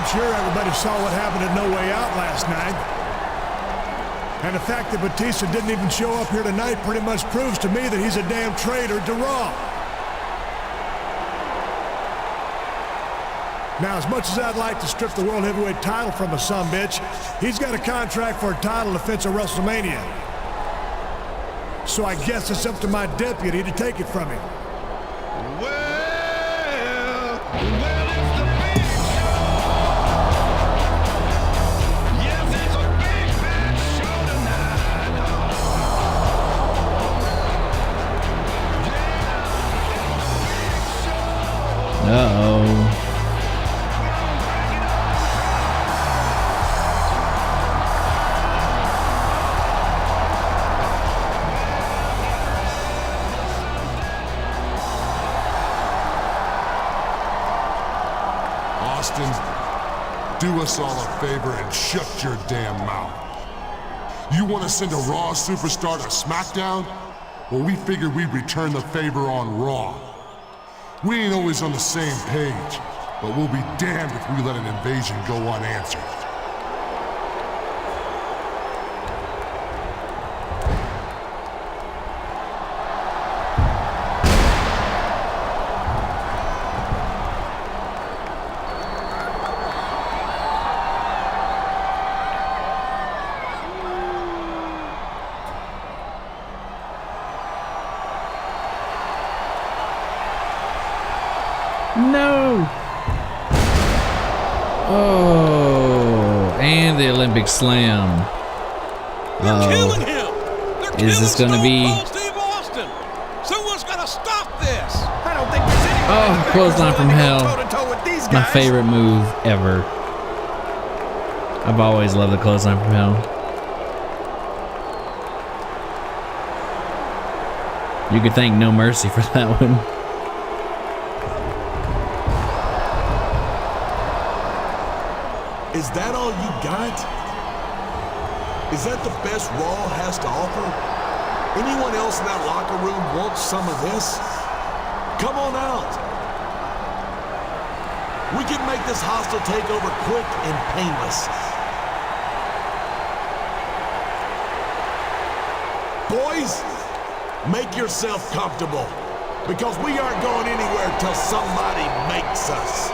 I'm sure everybody saw what happened at No Way Out last night. And the fact that Batista didn't even show up here tonight pretty much proves to me that he's a damn traitor to Raw. Now, as much as I'd like to strip the World Heavyweight title from a sumbitch, he's got a contract for a title defense at WrestleMania. So I guess it's up to my deputy to take it from him. Well, it's the big show. Yes, it's a big, bad show tonight. Yeah, Uh-oh. Do us all a favor and shut your damn mouth. You want to send a Raw superstar to Smackdown? Well, we figured we'd return the favor on Raw. We ain't always on the same page, but we'll be damned if we let an invasion go unanswered. No! Oh, and the Olympic Slam. They're killing him. They're Is this gonna be? Steve Austin. Someone's gotta stop this. I don't think there's any. Oh, clothesline from hell. Toe-to-toe with these My guys. favorite move ever. I've always loved the clothesline from hell. You could thank No Mercy for that one. Is that all you got? Is that the best Raw has to offer? Anyone else in that locker room wants some of this? Come on out. We can make this hostile takeover quick and painless. Boys, make yourself comfortable, because we aren't going anywhere till somebody makes us.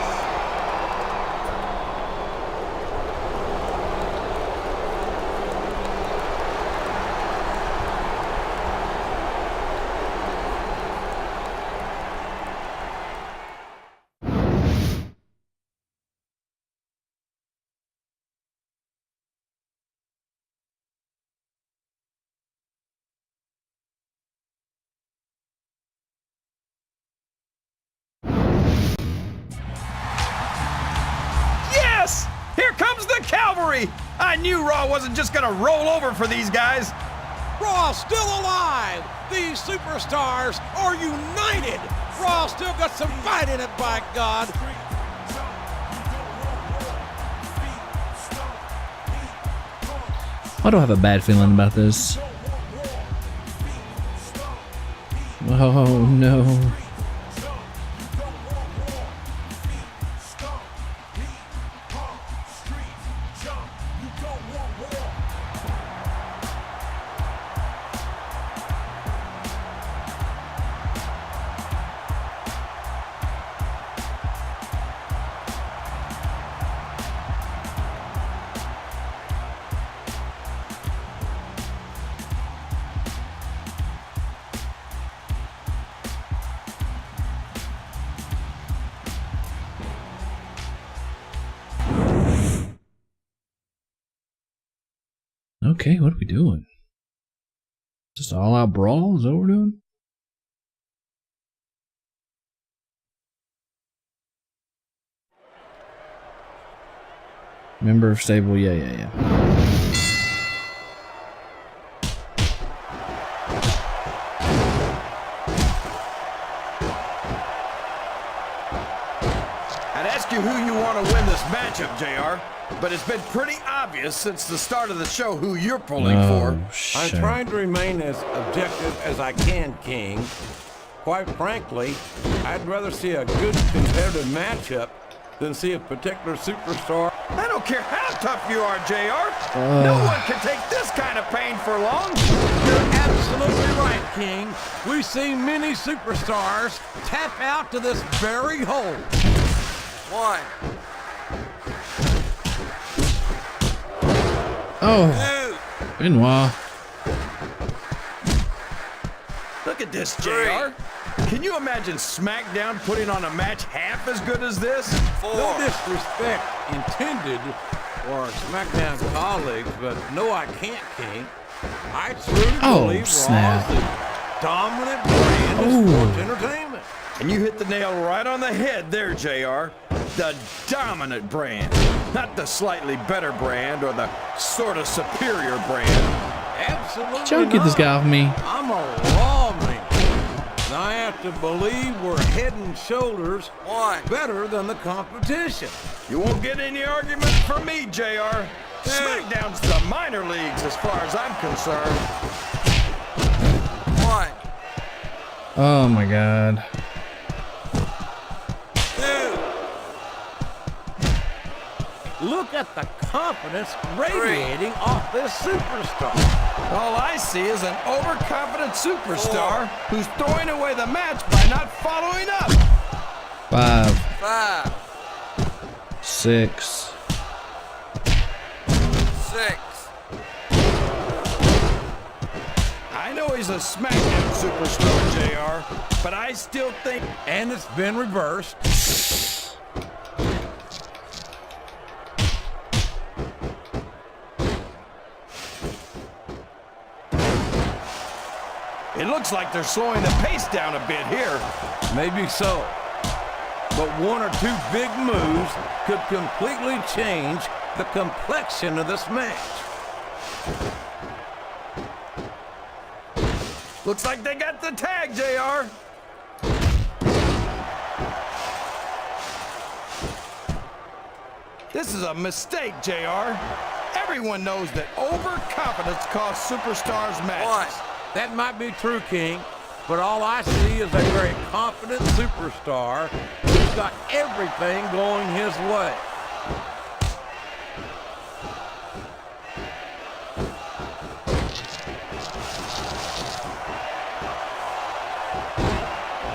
Here comes the cavalry! I knew Raw wasn't just gonna roll over for these guys. Raw's still alive! These superstars are united! Raw still got some fight in it, by God! Why do I have a bad feeling about this? Oh no. Okay, what are we doing? Just all out brawl? Is that what we're doing? Member of stable, yeah. I'd ask you who you want to win this matchup, JR, but it's been pretty obvious since the start of the show who you're pulling for. I'm trying to remain as objective as I can, King. Quite frankly, I'd rather see a good competitive matchup than see a particular superstar. I don't care how tough you are, JR. No one can take this kind of pain for long. You're absolutely right, King. We see many superstars tap out to this very hole. 1, Oh, Benoit. Look at this, JR. Can you imagine SmackDown putting on a match half as good as this? 4, No disrespect intended for our SmackDown colleagues, but no, I can't, King. I truly believe snap. Raw is the dominant brand of sports entertainment. And you hit the nail right on the head there, JR. The dominant brand. Not the slightly better brand or the sort of superior brand. Absolutely Joe, get this guy off me. I'm a lawman. And I have to believe we're head and shoulders 1, better than the competition. You won't get any argument from me, JR. SmackDown's the minor leagues as far as I'm concerned. 1, Oh my God. 2, Look at the confidence radiating off this superstar. All I see is an overconfident superstar who's throwing away the match by not following up. 5, 5, 6. 6. I know he's a SmackDown superstar, JR, but I still think... And it's been reversed. It looks like they're slowing the pace down a bit here. Maybe so. But one or two big moves could completely change the complexion of this match. Looks like they got the tag, JR. This is a mistake, JR. Everyone knows that overconfidence costs superstars matches. 1, That might be true, King, but all I see is a very confident superstar who's got everything going his way.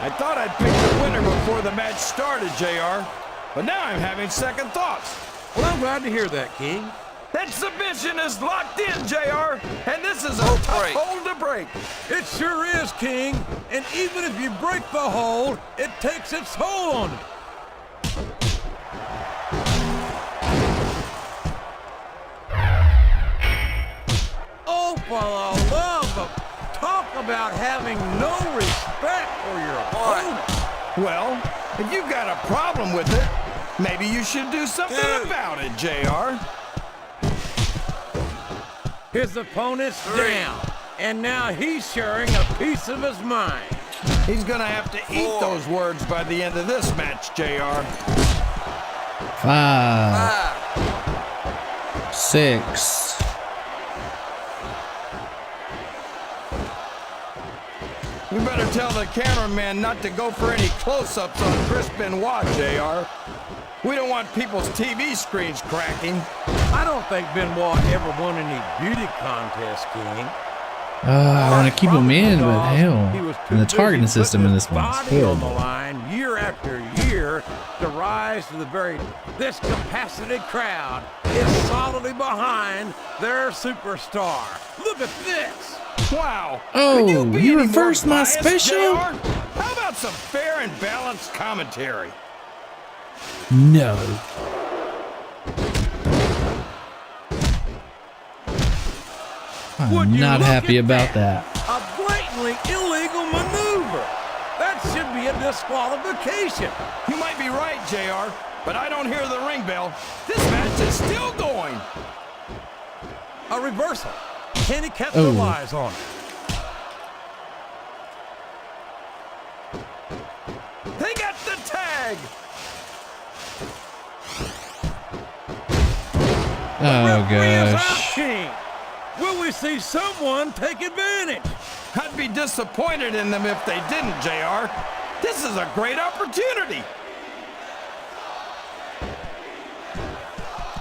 I thought I'd pick the winner before the match started, JR, but now I'm having second thoughts. Well, I'm glad to hear that, King. That submission is locked in, JR, and this is a Oh, tough great. hold to break. It sure is, King. And even if you break the hold, it takes its toll on it. Oh, for the love of... Talk about having no respect for your opponent. Well, if you've got a problem with it, maybe you should do something 2, about it, JR. His opponent's 3. down, and now he's sharing a piece of his mind. He's gonna have to eat 4. those words by the end of this match, JR. 5, 5, 6. You better tell the cameraman not to go for any close-ups on Chris Benoit, JR. We don't want people's TV screens cracking. I don't think Benoit ever won any beauty contest, King. I want to keep him in, but He hell. was too And the busy targeting system putting in his this one is body on the horrible. line year after year to rise to the very discapacitated crowd is solidly behind their superstar. Look at this. Wow. Oh, Could you be you any more reversed my biased, special? JR? How about some fair and balanced commentary? No. Would I'm you not look happy at about that? that. A blatantly illegal maneuver. That should be a disqualification. You might be right, JR, but I don't hear the ring bell. This match is still going. A reversal. Can he capitalize on it? They got the tag. Oh Referee is out, gosh. King. Will we see someone take advantage? I'd be disappointed in them if they didn't, JR. This is a great opportunity.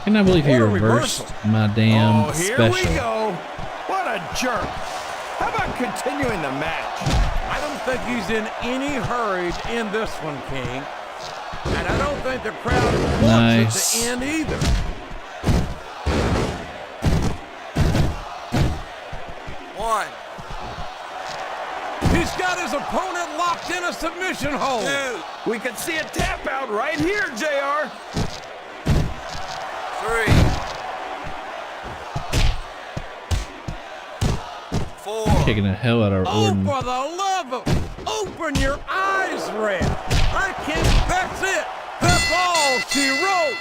Can I believe he What a reversed reversal. my damn Oh, here special? we go. What a jerk. How about continuing the match? I don't think he's in any hurry to end this one, King. And I don't think the crowd wants Nice. it to end either. One, He's got his opponent locked in a submission hold. two, We could see a tap out right here, JR. 3, 4. Kicking the hell out of Oh, Orton. for the love of... Open your eyes, Red. I can't... That's it. That's all she wrote.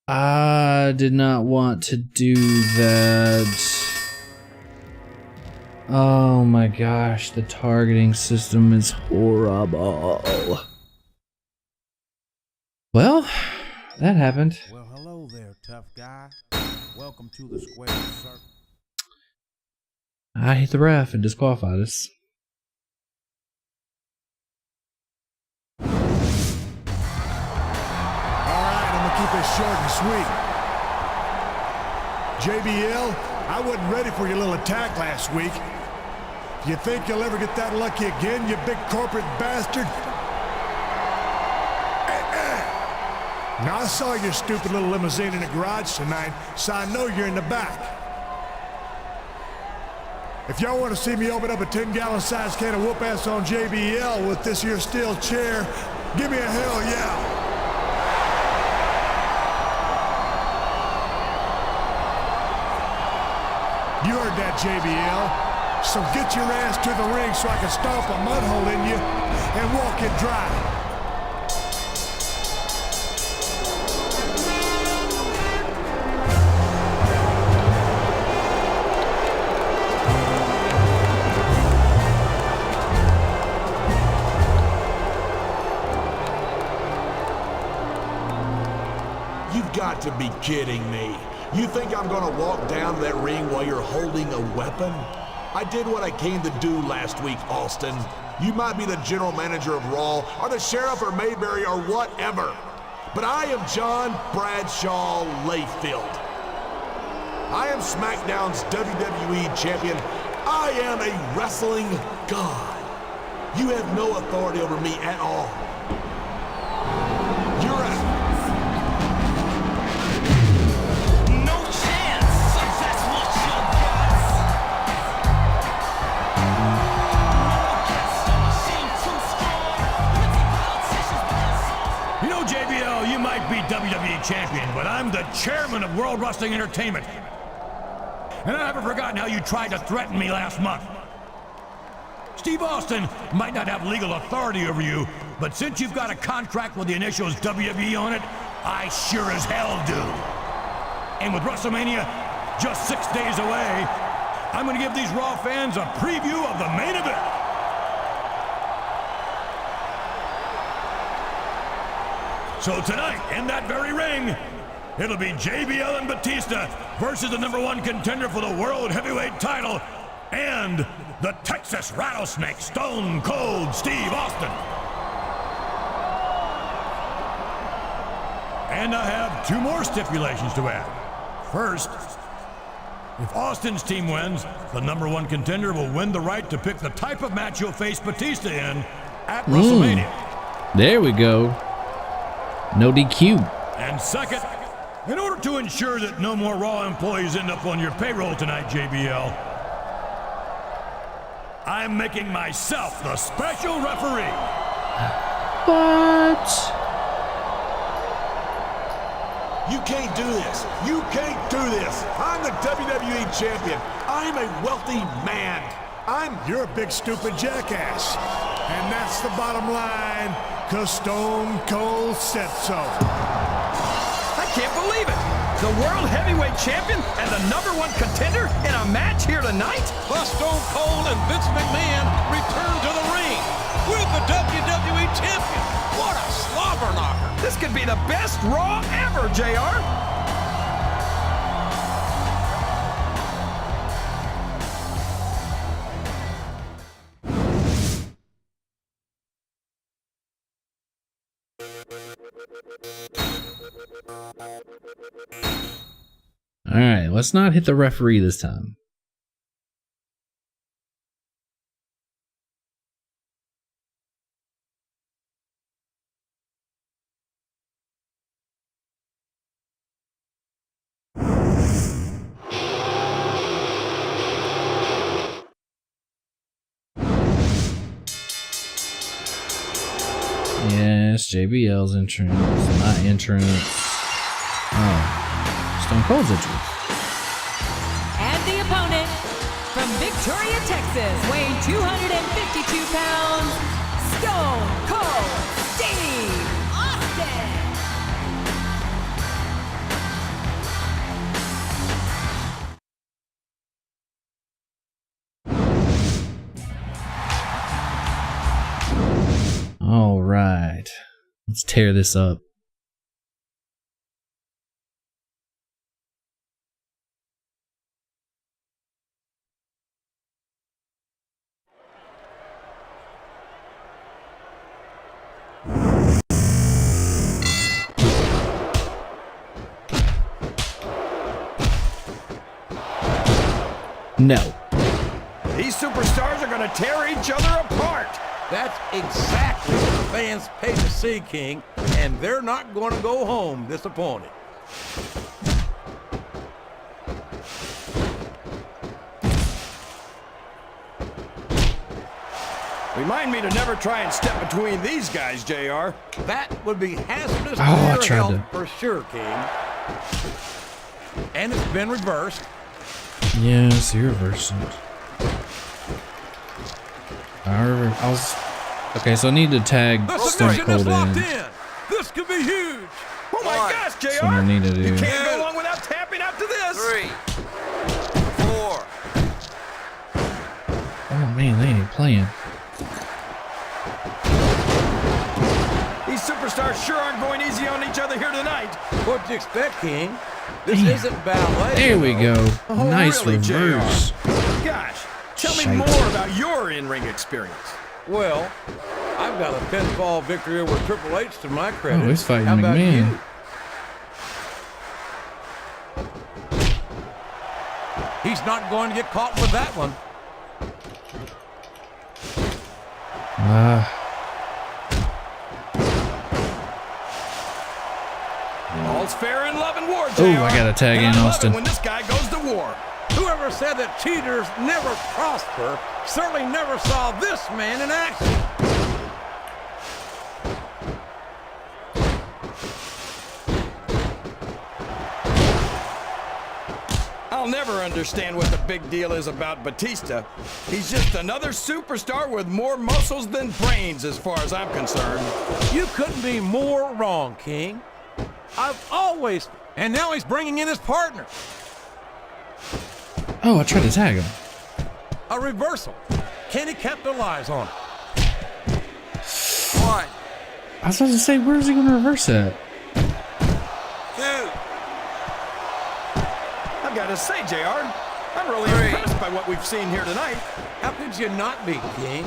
I did not want to do that. Oh my gosh, the targeting system is horrible. Well, that happened. Well, hello there, tough guy. Welcome to the square circle. I hit the ref and disqualified us. Alright, I'm gonna keep this short and sweet. JBL, I wasn't ready for your little attack last week. You think you'll ever get that lucky again, you big corporate bastard? Now, I saw your stupid little limousine in the garage tonight, so I know you're in the back. If y'all want to see me open up a 10-gallon size can of whoop ass on JBL with this here steel chair, give me a hell yeah. You heard that, JBL. So get your ass to the ring so I can stomp a mud hole in you and walk it dry. You've got to be kidding me. You think I'm gonna walk down that ring while you're holding a weapon? I did what I came to do last week, Austin. You might be the general manager of Raw, or the sheriff, or Mayberry, or whatever. But I am John Bradshaw Layfield. I am SmackDown's WWE champion. I am a wrestling god. You have no authority over me at all. You're out. No chance. That's what you got. You know, JBL, you might be WWE champion, but I'm the chairman of World Wrestling Entertainment. And I haven't forgotten how you tried to threaten me last month. Steve Austin might not have legal authority over you, but since you've got a contract with the initials WWE on it, I sure as hell do. And with WrestleMania just 6 days away, I'm going to give these Raw fans a preview of the main event. So tonight, in that very ring, it'll be JBL and Batista versus the #1 contender for the World Heavyweight title and the Texas Rattlesnake, Stone Cold Steve Austin. And I have 2 more stipulations to add. First, if Austin's team wins, the #1 contender will win the right to pick the type of match he'll face Batista in at WrestleMania. There we go. No DQ. And second, in order to ensure that no more Raw employees end up on your payroll tonight, JBL, I'm making myself the special referee. What? You can't do this. You can't do this. I'm the WWE champion. I'm a wealthy man. You're a big stupid jackass. And that's the bottom line, 'cause Stone Cold said so. I can't believe it. The World Heavyweight Champion and the #1 contender in a match here tonight? The Stone Cold and Vince McMahon return to the ring with the WWE champion. What a slobber knocker. This could be the best Raw ever, JR. All right, let's not hit the referee this time. Yes, JBL's entrance, not entrance. Oh, Stone Cold's entrance. And the opponent, from Victoria, Texas, weighing 252 pounds, Stone Cold Steve Austin. All right, let's tear this up. No. These superstars are going to tear each other apart. That's exactly what the fans pay to see, King, and they're not going to go home disappointed. Remind me to never try and step between these guys, JR. That would be hazardous I to tried your to. health for sure, King. And it's been reversed. Yes, you reversed it. I was okay. So I need to tag The Stone submission is Cold locked in. in. This could be huge. Oh my gosh, JR! That's what I need to do. You can't go long without tapping out to this. 3, 4. Oh man, they ain't playing. These superstars sure aren't going easy on each other here tonight. What'd you expect, King? This Damn. isn't ballet. There we go. Oh, Nice really, reverse. Gosh, tell me Shite. more about your in-ring experience. Well, I've got a pinfall victory over Triple H to my credit. Oh, he's fighting How about McMahon. you? He's not going to get caught with that one. All's fair in love and war, JR. Oh, I gotta tag And in I love Austin. it when this guy goes to war. Whoever said that cheaters never prosper certainly never saw this man in action. I'll never understand what the big deal is about Batista. He's just another superstar with more muscles than brains as far as I'm concerned. You couldn't be more wrong, King. I've always... And now he's bringing in his partner. Oh, I tried to tag him. A reversal. Can he capitalize on it? 1, I was about to say, where's he gonna reverse that? 2. I've got to say, JR, I'm really 3. impressed by what we've seen here tonight. How could you not be, King?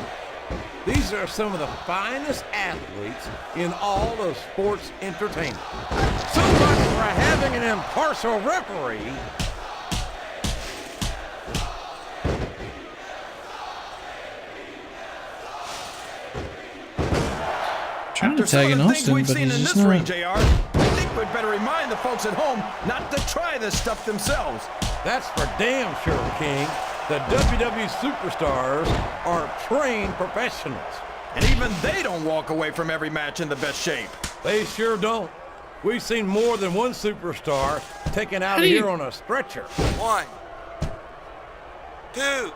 These are some of the finest athletes in all of sports entertainment. So much for having an impartial referee. Trying to After some tag of in the things Austin, we've but seen he's in just this ring, not. JR, I think we'd better remind the folks at home not to try this stuff themselves. That's for damn sure, King. The WWE superstars are trained professionals. And even they don't walk away from every match in the best shape. They sure don't. We've seen more than one superstar taken out How of do you- here on a stretcher. 1, 2,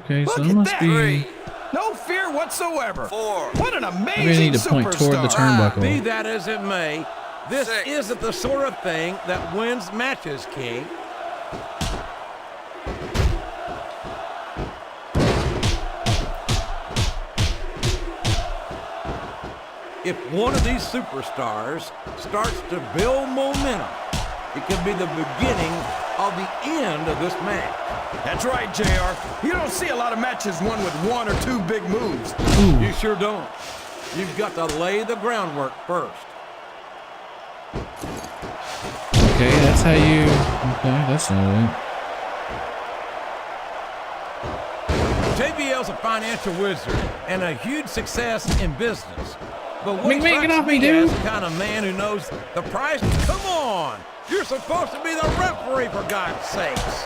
Okay, so Look it at must that. be. 3, No fear whatsoever. 4. What an Maybe I amazing need to point toward the superstar. Be turnbuckle. that as it may, this 6. isn't the sort of thing that wins matches, King. If one of these superstars starts to build momentum, it could be the beginning of the end of this match. That's right, JR. You don't see a lot of matches won with one or two big moves. You sure don't. You've got to lay the groundwork first. Okay, Okay, that's how you. Okay, that's not it. JBL's a financial wizard and a huge success in business. But what McMahon, get off me, he dude. is the kind of man who knows the price. Come on! You're supposed to be the referee, for God's sakes.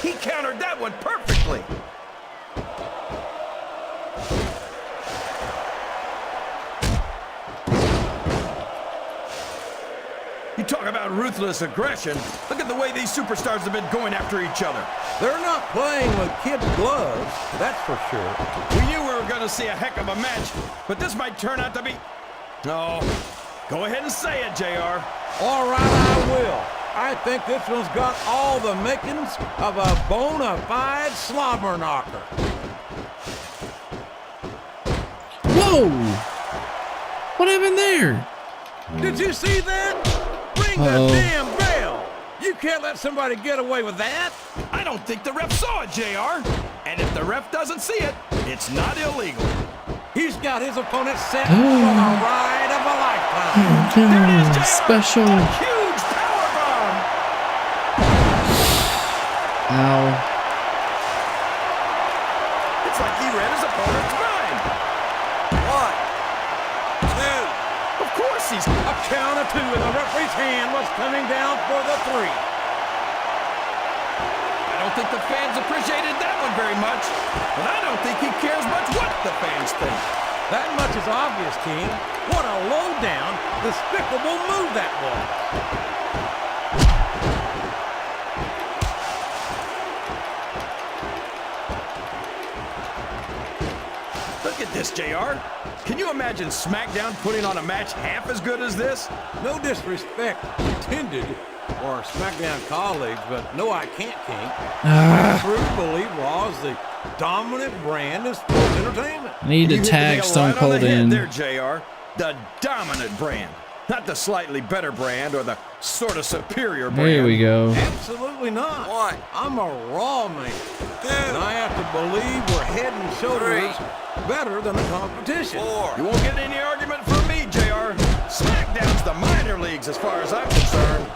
He countered that one perfectly. You talk about ruthless aggression. Look at the way these superstars have been going after each other. They're not playing with kid gloves, that's for sure. We knew we were going to see a heck of a match, but this might turn out to be... No. Go ahead and say it, JR. All right, I will. I think this one's got all the makings of a bona fide slobber knocker. Whoa! What happened there? Did you see that? Ring the damn bell! You can't let somebody get away with that! I don't think the ref saw it, JR. And if the ref doesn't see it, it's not illegal. He's got his opponent set for the ride of a lifetime. There it is, JR. Special. A huge powerbomb. Ow. It's like he read his opponent's mind. 1, 2. Of course he's... A count of 2, and the referee's hand was coming down for the 3. I don't think the fans appreciated that one very much, but I don't think he cares much what the fans think. That much is obvious, King. What a low-down, despicable move that was. Look at this, JR. Can you imagine SmackDown putting on a match half as good as this? No disrespect intended for our SmackDown colleagues, but no, I can't, King. I truly believe Raw is the dominant brand of sports entertainment. I need to tag Stone Cold in. There, JR. The dominant brand. Not the slightly better brand or the sort of superior brand. There we go. Absolutely not. Why? I'm a Raw man. And I have to believe we're head and shoulders better than the competition. 4. You won't get any argument from me, JR. SmackDown's the minor leagues as far as I'm concerned.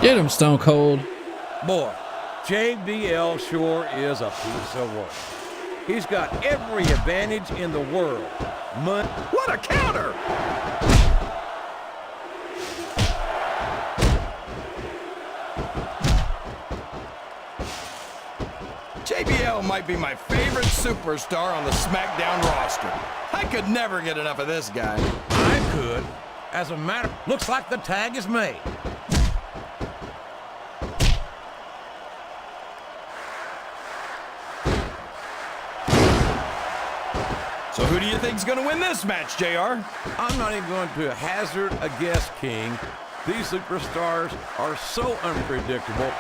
Get him, Stone Cold. Boy, JBL sure is a piece of work. He's got every advantage in the world. What a counter! JBL might be my favorite superstar on the SmackDown roster. I could never get enough of this guy. I could. As a matter, looks like the tag is made. So who do you think's gonna win this match, JR? I'm not even going to hazard a guess, King. These superstars are so unpredictable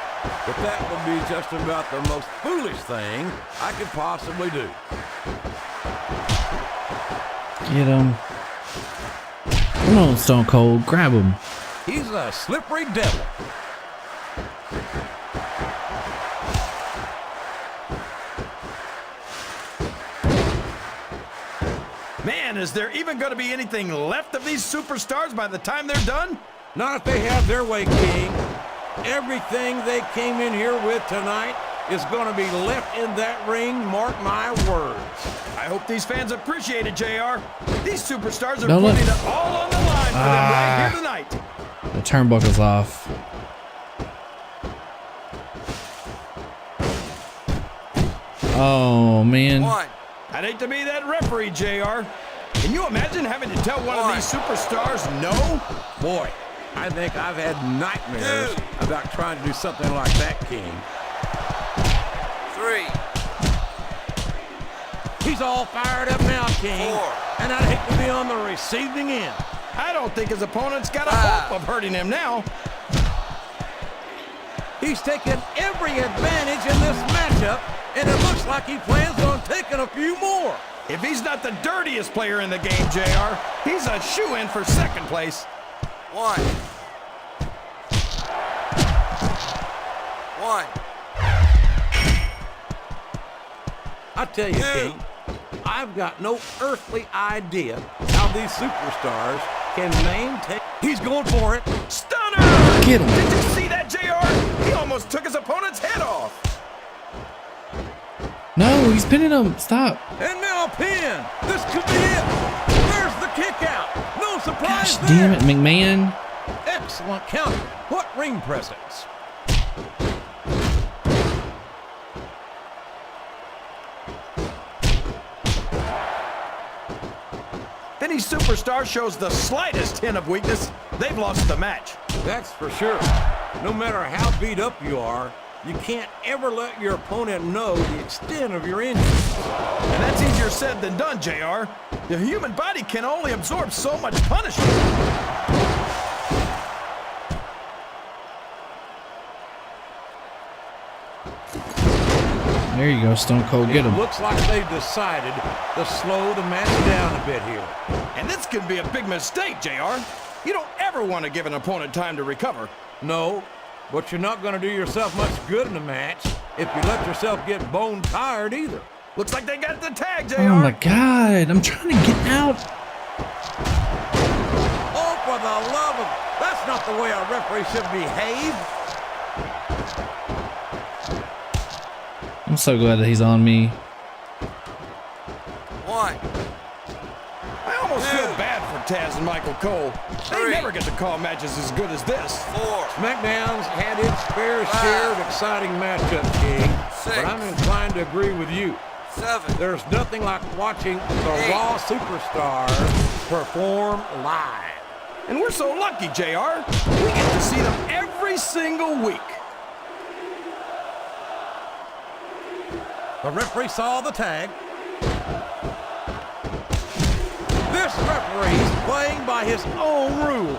that that would be just about the most foolish thing I could possibly do. Get him. Come on, Stone Cold. Grab him. He's a slippery devil. Man, is there even going to be anything left of these superstars by the time they're done? Not if they have their way, King. Everything they came in here with tonight is going to be left in that ring, mark my words. I hope these fans appreciate it, JR. These superstars are Don't putting let- it all on the line for them right here tonight. The turnbuckle's off. Oh, man. I'd hate to be that referee, JR. Can you imagine having to tell one of these superstars no? Boy, I think I've had nightmares about trying to do something like that, King. 3. He's all fired up now, King. 4. And I'd hate to be on the receiving end. I don't think his opponent's got a hope of hurting him now. He's taken every advantage in this matchup, and it looks like he plans on taking a few more. If he's not the dirtiest player in the game, JR, he's a shoo-in for second place. 1. 1. I tell you, King, I've got no earthly idea how these superstars can maintain. He's going for it. Stunner! Get him. Did you see that, JR? He almost took his opponent's head off. No, he's pinning him. Stop. And now a pin. This could be it. There's the kick out. No surprise Gosh, there. damn it, McMahon. Excellent counter. What ring presence. If any superstar shows the slightest hint of weakness, they've lost the match. That's for sure. No matter how beat up you are, you can't ever let your opponent know the extent of your injury. And that's easier said than done, JR. The human body can only absorb so much punishment. There you go, Stone Cold. Get him. Looks like they've decided to slow the match down a bit here. And this could be a big mistake, JR. You don't ever want to give an opponent time to recover. No, but you're not going to do yourself much good in a match if you let yourself get bone tired either. Looks like they got the tag, JR. Oh my God, I'm trying to get out. Oh, for the love of... That's not the way a referee should behave. I'm so glad that he's on me. One. I almost feel bad for Taz and Michael Cole. They never get to call matches as good as this. 4. SmackDown's had its fair share of exciting matchups, King. 6. But I'm inclined to agree with you. 7. There's nothing like watching the 8. Raw superstars perform live. And we're so lucky, JR. We get to see them every single week. The referee saw the tag. This referee's playing by his own rules.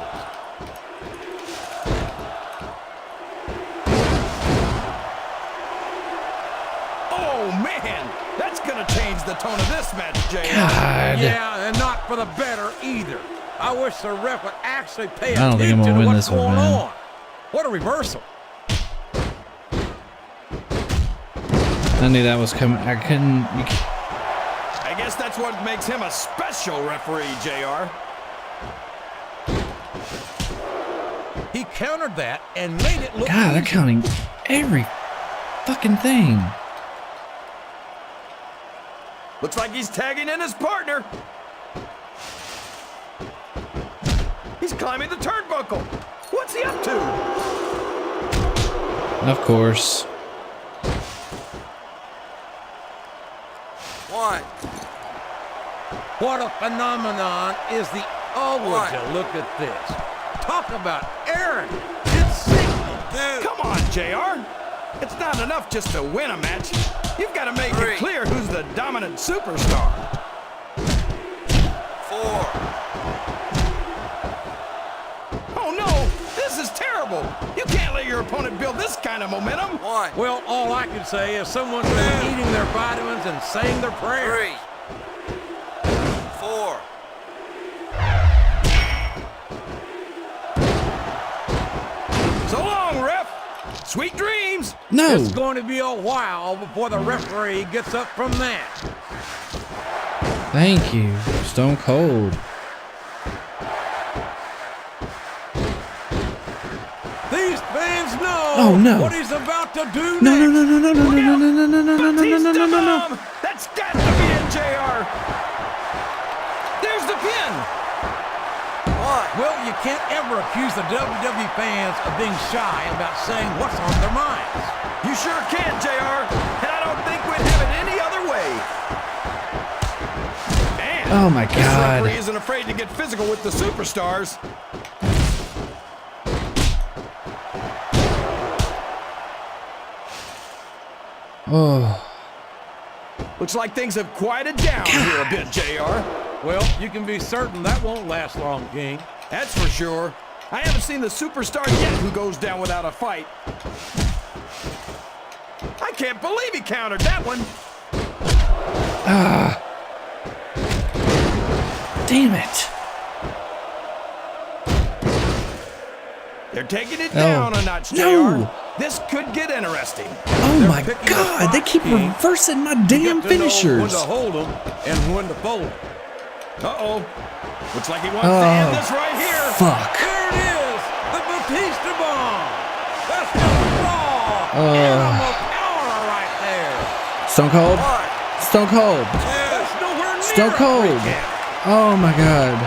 Oh, man. That's going to change the tone of this match, JR. God. Yeah, and not for the better either. I wish the ref would actually pay I don't think I'm attention gonna to win what's this one, going man. on. What a reversal. I knew that was coming. I couldn't. I guess that's what makes him a special referee, JR. He countered that and made it look God, they're easy. counting every fucking thing. Looks like he's tagging in his partner. He's climbing the turnbuckle. What's he up to? Of course. 1. What a phenomenon is the... Oh, would you look at this. Talk about arrogant. It's sickening. 2. Come on, JR. It's not enough just to win a match. You've got to make 3. it clear who's the dominant superstar. 4. Oh, no. This is terrible. You can't let your opponent build this kind of momentum. 1. Well, all I can say is someone's been eating their vitamins and saying their prayers. 3. 4. So long, ref. Sweet dreams. No. It's going to be a while before the referee gets up from that. Thank you, Stone Cold. These fans know Oh, no. what he's about to do No, next. no, no, no, no, no, Look no, out. no, no, no, no, no, no, Batista no, no, no, no. bomb. That's got to be it, JR. There's the pin. 1. Well, you can't ever accuse the WWE fans of being shy about saying what's on their minds. You sure can, JR. And I don't think we'd have it any other way. Man, Oh my this God. referee isn't afraid to get physical with the superstars. Oh. Looks like things have quieted down here a bit, JR. Well, you can be certain that won't last long, King. That's for sure. I haven't seen the superstar yet who goes down without a fight. I can't believe he countered that one. Ah. Damn it. They're taking it No. down a notch, JR. No. This could get interesting. Oh my God, they keep reversing my damn finishers. When to hold them and when to fold them. Uh-oh. Looks like he wants to end this right here. Fuck. There it is, the Batista bomb. That's just raw animal power right there. Stone Cold. Stone Cold. That's nowhere near Stone a Cold. recap. Oh my God.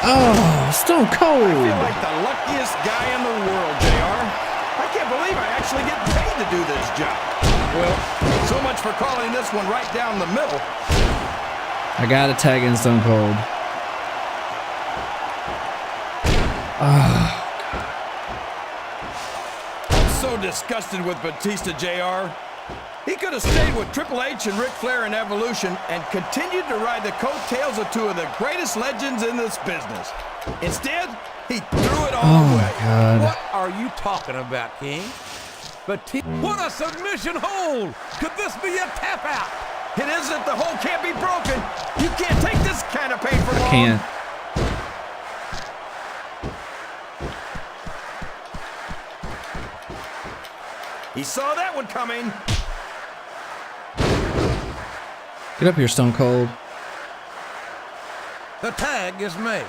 Oh, Stone Cold. I feel like the luckiest guy in the world, JR. I can't believe I actually get paid to do this job. Well, so much for calling this one right down the middle. I gotta tag in Stone Cold. I'm so disgusted with Batista, JR. He could have stayed with Triple H and Ric Flair in Evolution and continued to ride the coattails of two of the greatest legends in this business. Instead, he threw it all away. God. What are you talking about, King? What a submission hold! Could this be a tap out? It isn't. The hold can't be broken. You can't take this kind of pain for long. Can't. He saw that one coming. Get up here, Stone Cold. The tag is made.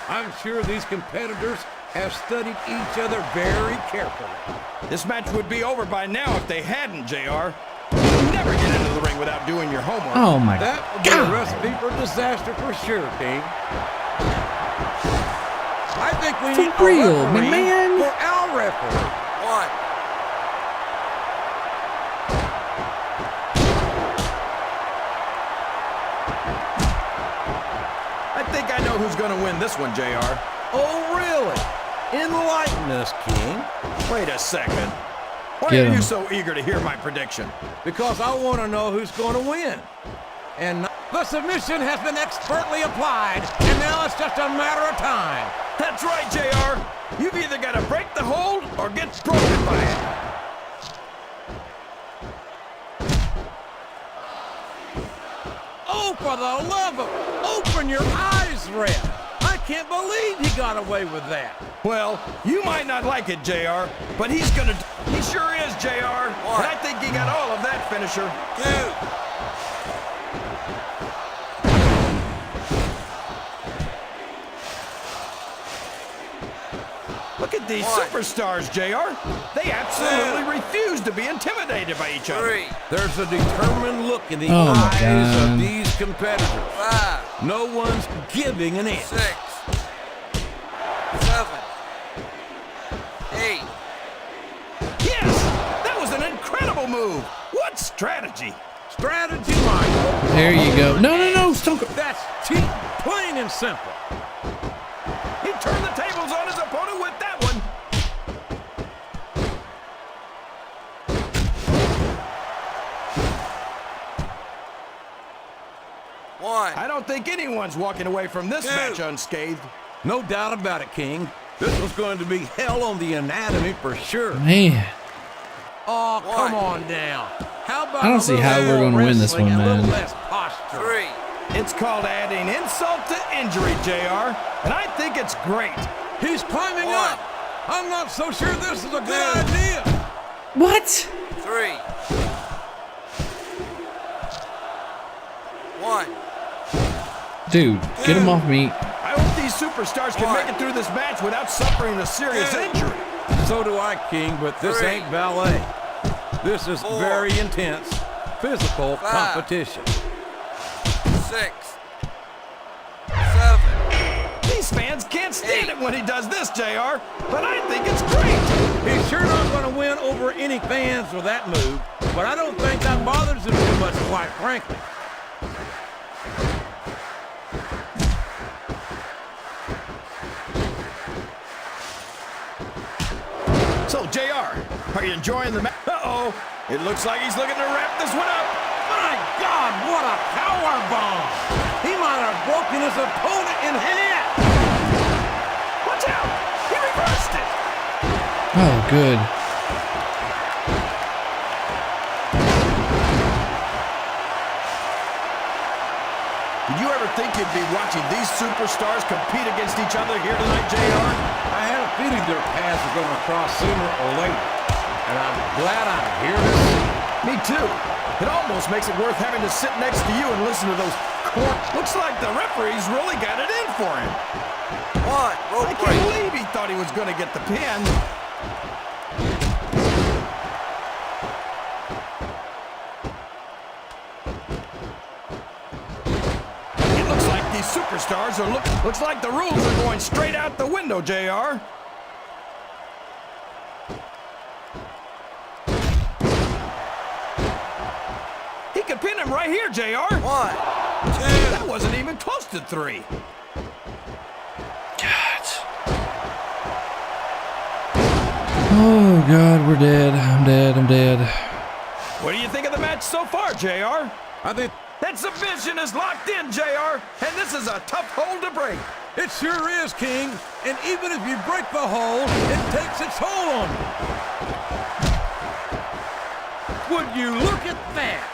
I'm sure these competitors have studied each other very carefully. This match would be over by now if they hadn't, JR. You never get into the ring without doing your homework. Oh my God. That would be a recipe for disaster for sure, King. I think we need For real, a referee man. for our referee. What? I think I know who's going to win this one, JR. Oh, really? Enlighten us, King. Wait a second. Why Get are you him. so eager to hear my prediction? Because I want to know who's going to win. And the submission has been expertly applied, and now it's just a matter of time. That's right, JR. You've either got to break the hold or get broken by it. Oh, for the love of... Open your eyes, Red. I can't believe he got away with that. Well, you might not like it, JR, but he's gonna... He sure is, JR. And I think he got all of that finisher. Look at these superstars, JR. They absolutely refuse to be intimidated by each other. There's a determined look in the Oh, my eyes God. of these competitors. No one's giving an inch. 6, 7, 8. Yes! That was an incredible move. What strategy? Strategy, Michael. There you go. No, no, no, Stone Cold. That's cheap, plain and simple. He turned the tables on his opponent with that one. I don't think anyone's walking away from this match unscathed. No doubt about it, King. This was going to be hell on the anatomy for sure. Man. Oh, come on down. How about I don't see how we're gonna win this one, man. Less posture? It's called adding insult to injury, JR, and I think it's great. He's climbing up. I'm not so sure this is a good idea. What? 3, 1. Dude, get him off me. I hope these superstars can make it through this match without suffering a serious injury. So do I, King, but this ain't ballet. This is very intense, physical competition. 6, 7. These fans can't stand it when he does this, JR, but I think it's great. He's sure not going to win over any fans with that move, but I don't think that bothers him too much, quite frankly. So, JR, are you enjoying the match? Uh-oh, it looks like he's looking to wrap this one up. My God, what a power bomb! He might have broken his opponent in half. Watch out! He reversed it. Oh, good. Did you ever think you'd be watching these superstars compete against each other here tonight, JR? I had a feeling their paths were going to cross sooner or later, and I'm glad I'm here to see. Me too. It almost makes it worth having to sit next to you and listen to those Looks like the referee's really got it in for him. One, rope I can't believe he thought he was going to get the pin. It looks like these superstars are looks like the rules are going straight out the window, JR. He could pin him right here, JR. 1, 2. That wasn't even close to 3. God. Oh, God, we're dead. I'm dead. I'm dead. What do you think of the match so far, JR? I think that submission is locked in, JR, and this is a tough hold to break. It sure is, King. And even if you break the hold, it takes its toll on you. Would you look at that?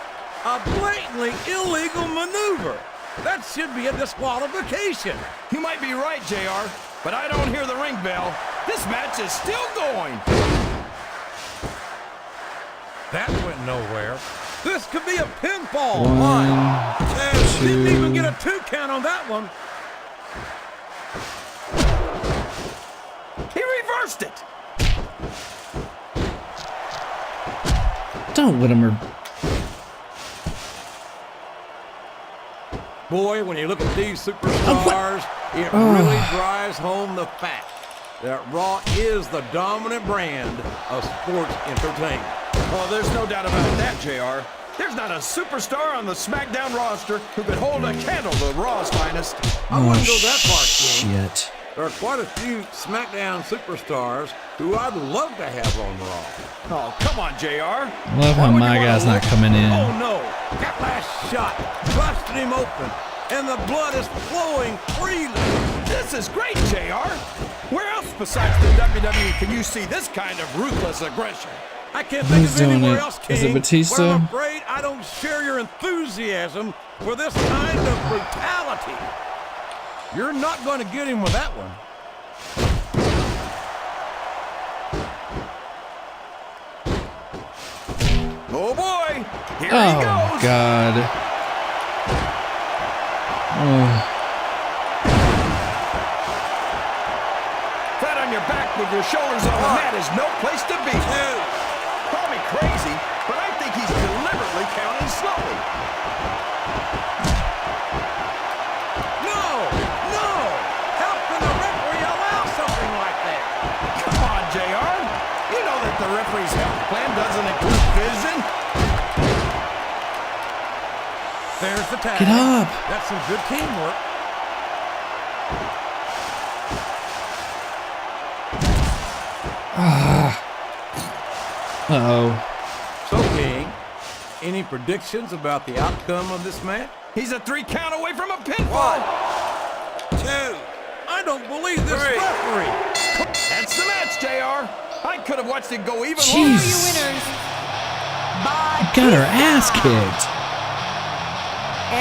A blatantly illegal maneuver. That should be a disqualification. You might be right, JR, but I don't hear the ring bell. This match is still going. That went nowhere. This could be a pinfall. 1, 2. Didn't even get a 2 count on that one. He reversed it. Don't let him. Boy, when you look at these superstars, it really drives home the fact that Raw is the dominant brand of sports entertainment. Oh, there's no doubt about that, JR. There's not a superstar on the Smackdown roster who could hold a candle to Raw's finest. I wouldn't go that far, King. Shit. There are quite a few Smackdown superstars who I'd love to have on Raw. Oh, come on, JR. Love how my guy's not coming in. Oh, no. That last shot busted him open, and the blood is flowing freely. This is great, JR. Where else besides the WWE can you see this kind of ruthless aggression? I can't think Who's of doing anywhere it? else, King. Is it Batista? But I'm afraid I don't share your enthusiasm for this kind of brutality. You're not going to get him with that one. Oh boy, here he Oh, goes. God. Oh. Flat on your back with your shoulders on the mat is no place to be. Call me crazy, but I think he's deliberately counting slowly. No! How can the referee allow something like that? Come on, JR. You know that the referee's health plan doesn't include vision. There's the tag. Get up. That's some good teamwork. Uh-oh. So, King, any predictions about the outcome of this match? He's a 3 count away from a pinfall. 1, 2. I don't believe this 3. referee. That's the match, JR. I could have watched it go even Here are longer. your winners. By Got her ass kicked.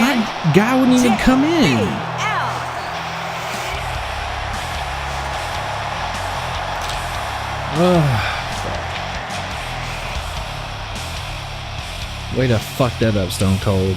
That guy wouldn't even come in. Way to fuck that up, Stone Cold.